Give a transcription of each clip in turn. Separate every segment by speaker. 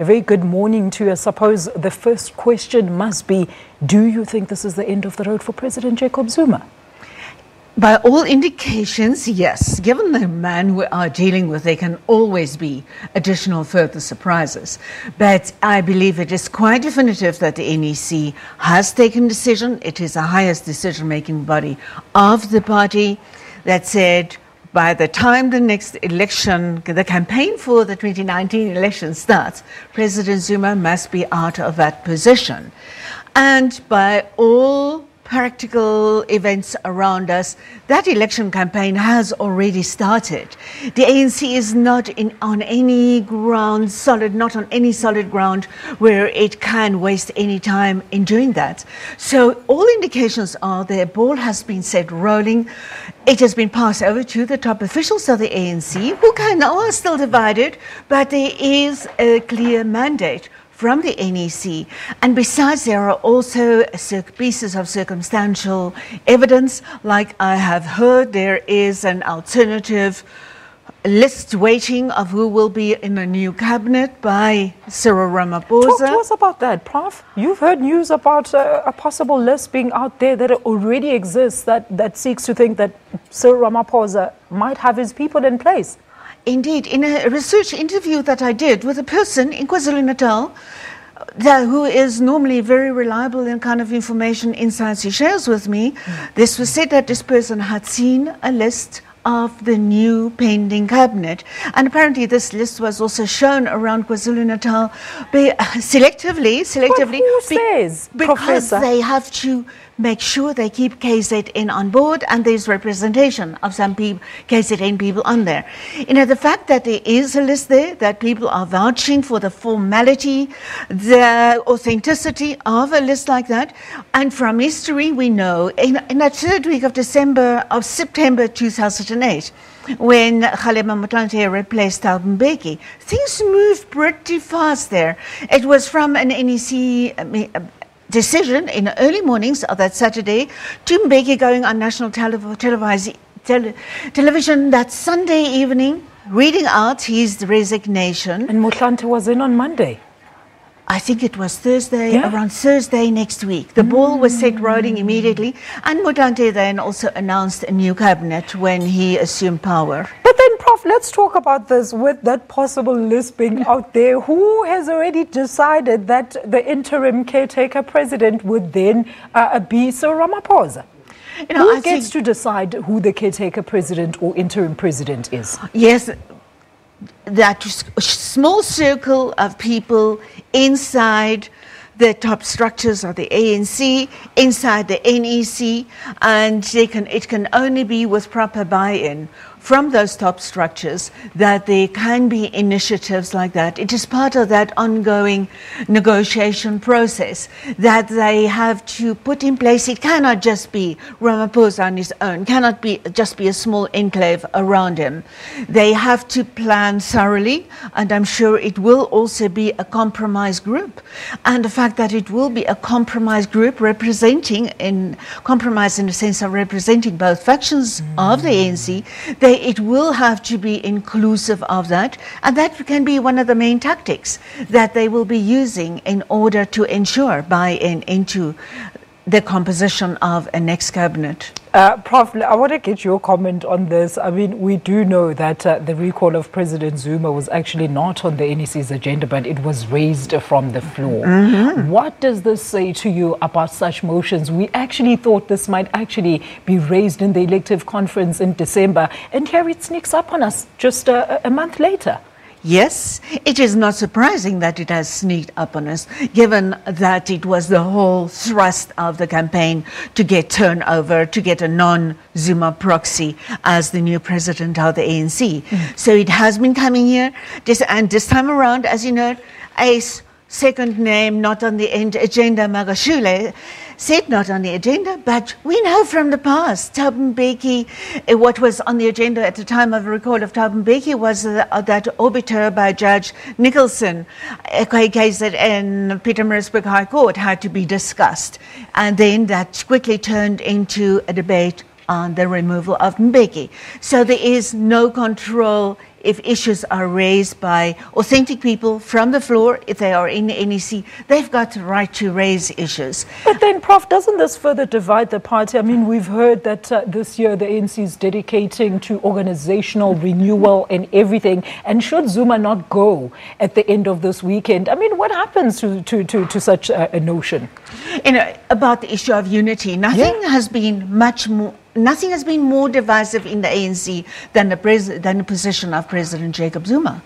Speaker 1: A very good morning to you. I suppose the first question must be, do you think this is the end of the road for President Jacob Zuma?
Speaker 2: By all indications, yes. Given the man we are dealing with, there can always be additional further surprises. But I believe it is quite definitive that the NEC has taken a decision. It is the highest decision-making body of the party that said by the time the next election, the campaign for the 2019 election starts, President Zuma must be out of that position. And by all practical events around us, that election campaign has already started. The ANC is not on any ground solid, not on any solid ground where it can waste any time in doing that. So all indications are the ball has been set rolling. It has been passed over to the top officials of the ANC, who are still divided, but there is a clear mandate from the NEC. And besides, there are also pieces of circumstantial evidence. Like I have heard, there is an alternative list waiting of who will be in a new cabinet by Cyril Ramaphosa.
Speaker 1: Talk to us about that, Prof. You've heard news about a possible list being out there that already exists that seeks to think that Cyril Ramaphosa might have his people in place.
Speaker 2: Indeed, in a research interview that I did with a person in KwaZulu-Natal who is normally very reliable in kind of information insights he shares with me, this was said that this person had seen a list of the new pending cabinet. And apparently this list was also shown around KwaZulu-Natal selectively.
Speaker 1: But who says,
Speaker 2: because
Speaker 1: Professor?
Speaker 2: They have to make sure they keep KZN on board, and there's representation of some people, KZN people on there. You know, the fact that there is a list there, that people are vouching for the formality, the authenticity of a list like that. And from history, we know in that third week of September 2008, when Kgalema Motlanthe replaced Thabo Mbeki, things moved pretty fast there. It was from an NEC decision in the early mornings of that Saturday to Mbeki going on national television that Sunday evening, reading out his resignation.
Speaker 1: And Motlanthe was in on Monday.
Speaker 2: I think it was Thursday, around Thursday next week. The ball was set rolling immediately, and Motlanthe then also announced a new cabinet when he assumed power.
Speaker 1: But then, Prof, let's talk about this with that possible list being out there. Who has already decided that the interim caretaker president would then be Cyril Ramaphosa? You know, who gets to decide who the caretaker president or interim president is?
Speaker 2: Yes, that small circle of people inside the top structures of the ANC, inside the NEC, and it can only be with proper buy-in from those top structures that there can be initiatives like that. It is part of that ongoing negotiation process that they have to put in place. It cannot just be Ramaphosa on his own, cannot be just be a small enclave around him. They have to plan thoroughly, and I'm sure it will also be a compromise group. And the fact that it will be a compromise group compromise in the sense of representing both factions of the ANC, it will have to be inclusive of that, and that can be one of the main tactics that they will be using in order to ensure buy-in into the composition of a next cabinet.
Speaker 1: Prof, I want to get your comment on this. I mean, we do know that the recall of President Zuma was actually not on the NEC's agenda, but it was raised from the floor. What does this say to you about such motions? We actually thought this might actually be raised in the elective conference in December, and here it sneaks up on us just a month later.
Speaker 2: Yes, it is not surprising that it has sneaked up on us, given that it was the whole thrust of the campaign to get turnover, to get a non-Zuma proxy as the new president of the ANC. So it has been coming here, and this time around, as you know, a second name not on the agenda, Magashule, said not on the agenda, but we know from the past, Thabo Mbeki, what was on the agenda at the time of the recall of Thabo Mbeki was that obiter by Judge Nicholson, case that in Pietermaritzburg High Court had to be discussed. And then that quickly turned into a debate on the removal of Mbeki. So there is no control if issues are raised by authentic people from the floor, if they are in the NEC, they've got the right to raise issues.
Speaker 1: But then, Prof, doesn't this further divide the party? I mean, we've heard that this year the ANC is dedicating to organizational renewal and everything. And should Zuma not go at the end of this weekend, I mean, what happens to such a notion?
Speaker 2: You know, about the issue of unity, nothing has been more divisive in the ANC than the position of President Jacob Zuma.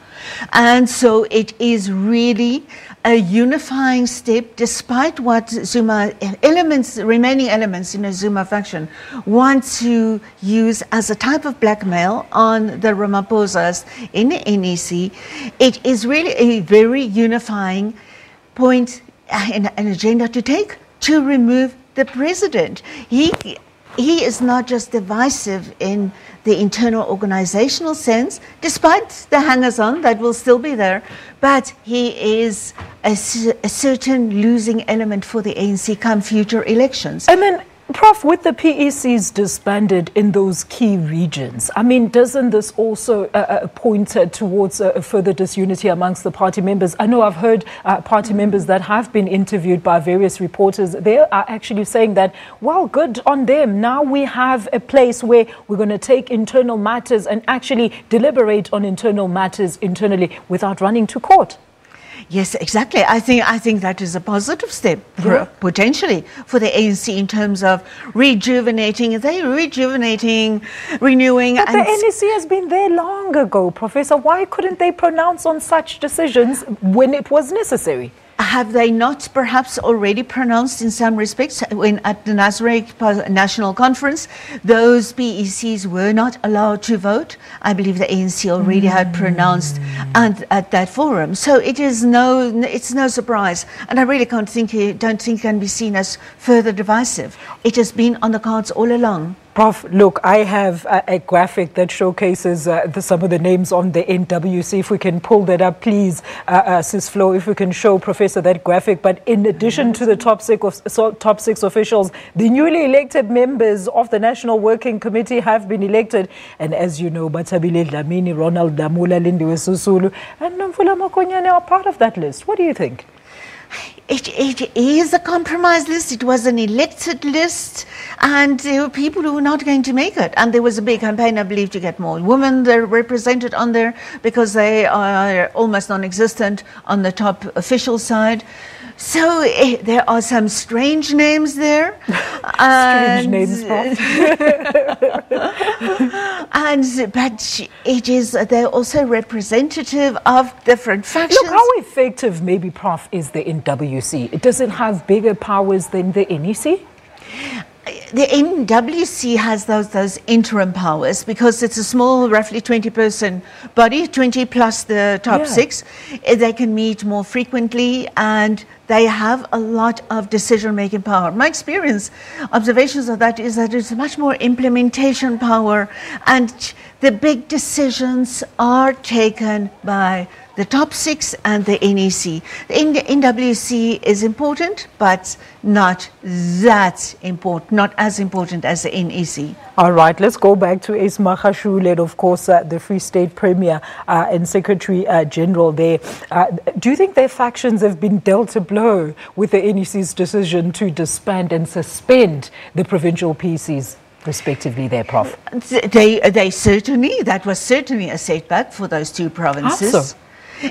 Speaker 2: And so it is really a unifying step, despite what remaining elements in the Zuma faction want to use as a type of blackmail on the Ramaphosas in the NEC. It is really a very unifying point, an agenda to take, to remove the president. He is not just divisive in the internal organizational sense, despite the hangers-on that will still be there, but he is a certain losing element for the ANC come future elections.
Speaker 1: And then, Prof, with the PECs disbanded in those key regions, I mean, doesn't this also point towards further disunity amongst the party members? I know I've heard party members that have been interviewed by various reporters. They are actually saying that, well, good on them. Now we have a place where we're going to take internal matters and actually deliberate on internal matters internally without running to court.
Speaker 2: Yes, exactly. I think that is a positive step, potentially, for the ANC in terms of rejuvenating, renewing.
Speaker 1: But the NEC has been there long ago, Professor. Why couldn't they pronounce on such decisions when it was necessary?
Speaker 2: Have they not perhaps already pronounced in some respects when at the Nasrec National Conference, those PECs were not allowed to vote? I believe the ANC already had pronounced at that forum. So it's no surprise. And I really don't think it can be seen as further divisive. It has been on the cards all along.
Speaker 1: Prof, look, I have a graphic that showcases some of the names on the NWC. If we can pull that up, please, Sis Flo, if we can show Professor that graphic. But in addition to the top six officials, the newly elected members of the National Working Committee have been elected. And as you know, Batabile Dlamini, Ronald Damula, Lindiwe Susulu, and Nomvula Mokonyane are part of that list. What do you think?
Speaker 2: It is a compromise list. It was an elected list, and there were people who were not going to make it. And there was a big campaign, I believe, to get more women that are represented on there because they are almost non-existent on the top official side. So there are some strange names there.
Speaker 1: Strange names, Prof.
Speaker 2: But they're also representative of different factions.
Speaker 1: Look, how effective, maybe, Prof, is the NWC? Does it have bigger powers than the NEC?
Speaker 2: The NWC has those interim powers because it's a small, roughly 20-person body, 20 plus the top six. They can meet more frequently and they have a lot of decision-making power. My observations of that is that it's much more implementation power and the big decisions are taken by the top six and the NEC. The NWC is important, but not that important, not as important as the NEC.
Speaker 1: All right, let's go back to Esma Khashule, and of course, the Free State Premier and Secretary General there. Do you think their factions have been dealt a blow with the NEC's decision to disband and suspend the provincial PCs? Respectively there, Prof?
Speaker 2: They certainly, that was certainly a setback for those two provinces.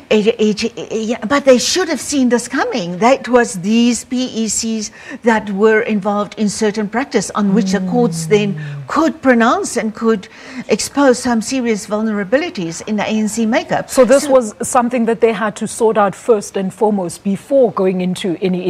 Speaker 2: But they should have seen this coming. That was these PECs that were involved in certain practice on which the courts then could pronounce and could expose some serious vulnerabilities in the ANC makeup.
Speaker 1: So this was something that they had to sort out first and foremost before going into any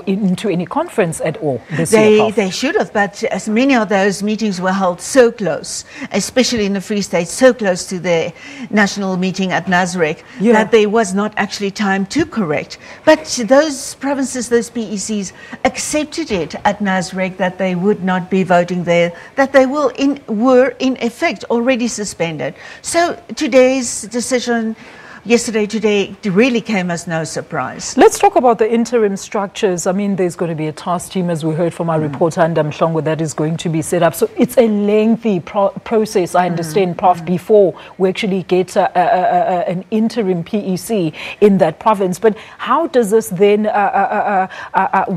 Speaker 1: into any conference at all this year,
Speaker 2: They should have, but as many of those meetings were held so close, especially in the Free State, so close to the national meeting at Nasrec, that there was not actually time to correct. But those provinces, those PECs, accepted it at Nasrec that they would not be voting there, that they were in effect already suspended. So today's decision yesterday, today, it really came as no surprise.
Speaker 1: Let's talk about the interim structures. I mean, there's going to be a task team, as we heard from our reporter, and Mhlongo, that is going to be set up. So it's a lengthy process, I understand, Prof, before we actually get an interim PEC in that province. But how does this then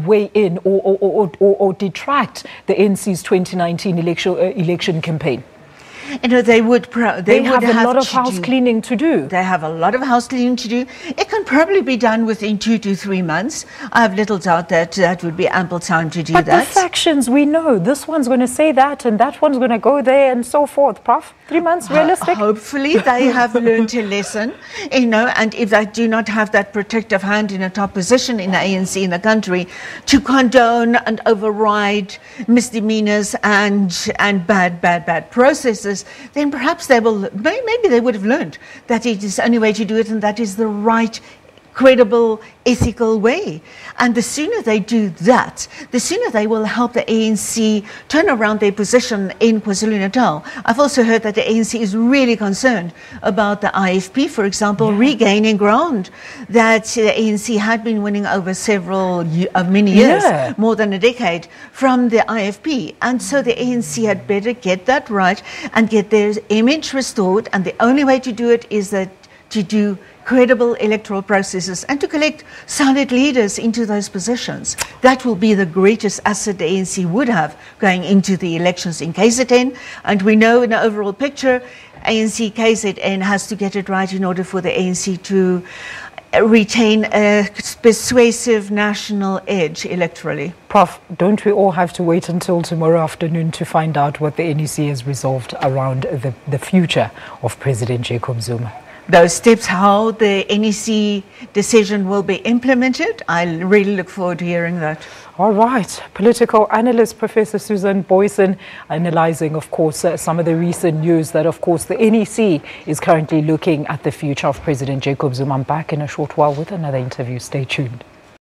Speaker 1: weigh in or detract the ANC's 2019 election campaign?
Speaker 2: You know, they would have
Speaker 1: a lot of house cleaning to do.
Speaker 2: They have a lot of house cleaning to do. It can probably be done within 2 to 3 months. I have little doubt that that would be ample time to do that.
Speaker 1: But the factions, we know, this one's going to say that and that one's going to go there and so forth. Prof, 3 months, realistic?
Speaker 2: Hopefully they have learned a lesson, you know, and if they do not have that protective hand in a top position in the ANC in the country to condone and override misdemeanors and bad processes, then perhaps they will, maybe they would have learned that it is the only way to do it, and that is the right, credible, ethical way. And the sooner they do that, the sooner they will help the ANC turn around their position in KwaZulu-Natal. I've also heard that the ANC is really concerned about the IFP, for example, regaining ground that the ANC had been winning over many years, more than a decade, from the IFP. And so the ANC had better get that right and get their image restored. And the only way to do it is to do credible electoral processes and to collect solid leaders into those positions. That will be the greatest asset the ANC would have going into the elections in KZN. And we know in the overall picture, ANC KZN has to get it right in order for the ANC to retain a persuasive national edge electorally.
Speaker 1: Prof, don't we all have to wait until tomorrow afternoon to find out what the NEC has resolved around the future of President Jacob Zuma?
Speaker 2: Those steps, how the NEC decision will be implemented, I really look forward to hearing that.
Speaker 1: All right. Political analyst Professor Susan Booysen analyzing, of course, some of the recent news that, of course, the NEC is currently looking at the future of President Jacob Zuma. I'm back in a short while with another interview. Stay tuned.